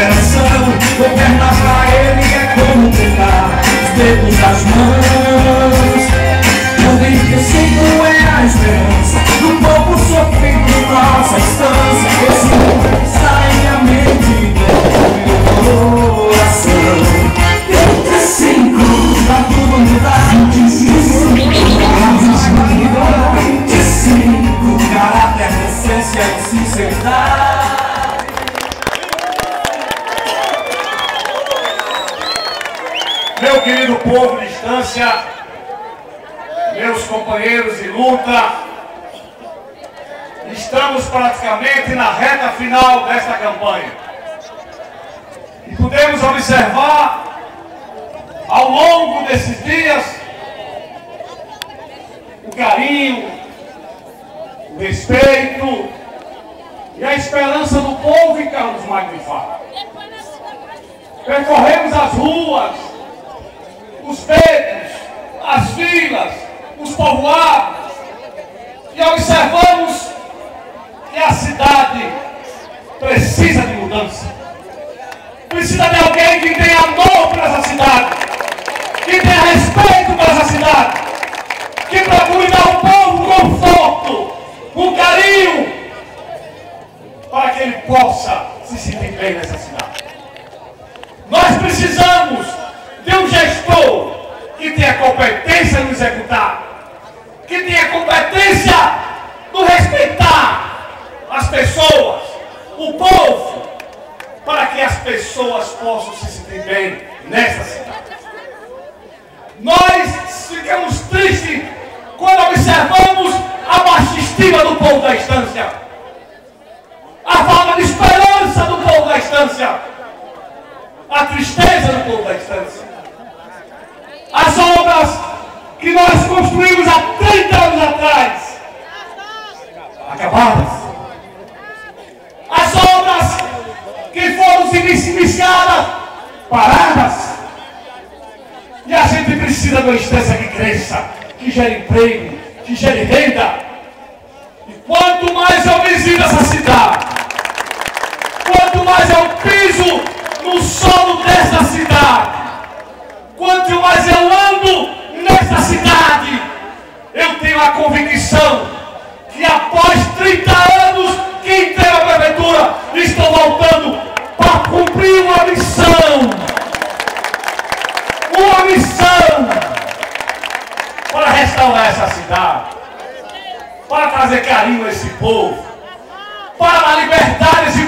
coração, governa pra ele é como contar os dedos das mãos. O 25 é a esperança do povo sofrendo nossa estância. Esse mundo está em minha mente, no meu coração. 25, pra tudo mudar. 25, caráter, essência e sinceridade. Meu querido povo de Estância, meus companheiros de luta, estamos praticamente na reta final desta campanha. E podemos observar, ao longo desses dias, o carinho, o respeito e a esperança do povo em Carlos Magno de Fábio. Percorremos as ruas, os becos, as vilas, os povoados e observamos que a cidade precisa de mudança. Precisa de alguém que tenha amor por essa cidade, que tenha respeito por essa cidade, que procure dar ao povo conforto, um carinho, para que ele possa se sentir bem nessa cidade. Nós precisamos de um gestor que tenha competência no executar, que tenha competência no respeitar as pessoas, o povo, para que as pessoas possam se sentir bem nessa cidade. Nós ficamos tristes quando observamos a baixa estima do povo da Estância, a falta de esperança do povo da Estância, a tristeza do povo da Estância. As obras que nós construímos há 30 anos atrás, acabadas. As obras que foram iniciadas, paradas. E a gente precisa de uma Estância que cresça, que gere emprego, que gere renda. E quanto mais eu visito essa cidade, quanto mais eu piso no solo dessa cidade, quanto mais eu ando nessa cidade, eu tenho a convicção que após 30 anos que entrei a prefeitura, estou voltando para cumprir uma missão. Uma missão para restaurar essa cidade, para trazer carinho a esse povo, para libertar esse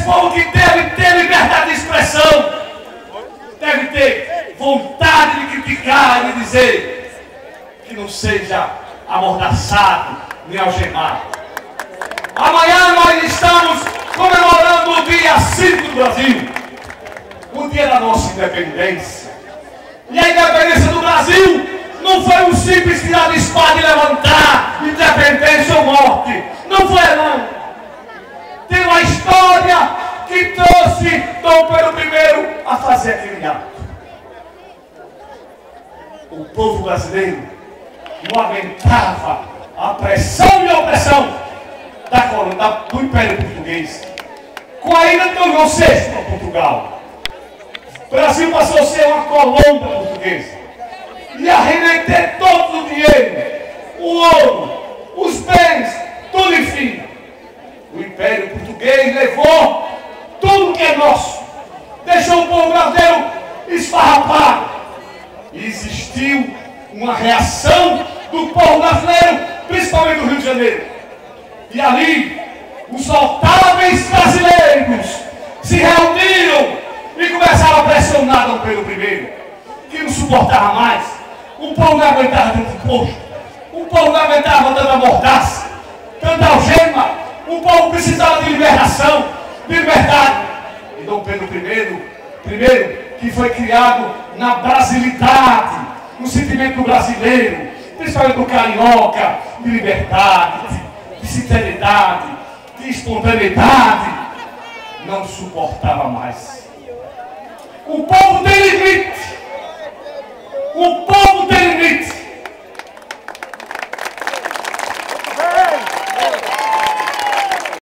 povo que deve ter liberdade de expressão, deve ter vontade de criticar e de dizer que não seja amordaçado nem algemado. Amanhã nós estamos comemorando o dia 5 do Brasil, o dia da nossa independência. E a independência do Brasil não foi um simples tirar de espada e levantar, independência ou morte. Não foi, não. Tem uma história que trouxe Dom Pedro I a fazer aquele ato. O povo brasileiro não aguentava a pressão e a opressão do Império Português. Com a ida de Dom João VI para Portugal, o Brasil passou a ser uma colônia portuguesa. E a remeter todo o dinheiro, o ouro, os bens, tudo enfim. O Império Português levou tudo que é nosso. Deixou o povo brasileiro esfarrapado. E existiu uma reação do povo brasileiro, principalmente do Rio de Janeiro. E ali, os notáveis brasileiros se reuniram e começaram a pressionar Dom Pedro I, que não suportava mais. O povo não aguentava tanto imposto, o povo não aguentava tanta mordaça, tanta algema. O povo precisava de liberação, de liberdade. E Dom Pedro I, que foi criado na brasilidade, no sentimento brasileiro, principalmente do carioca, de liberdade, de sinceridade, de espontaneidade, não suportava mais. O povo tem limite. O povo tem limite.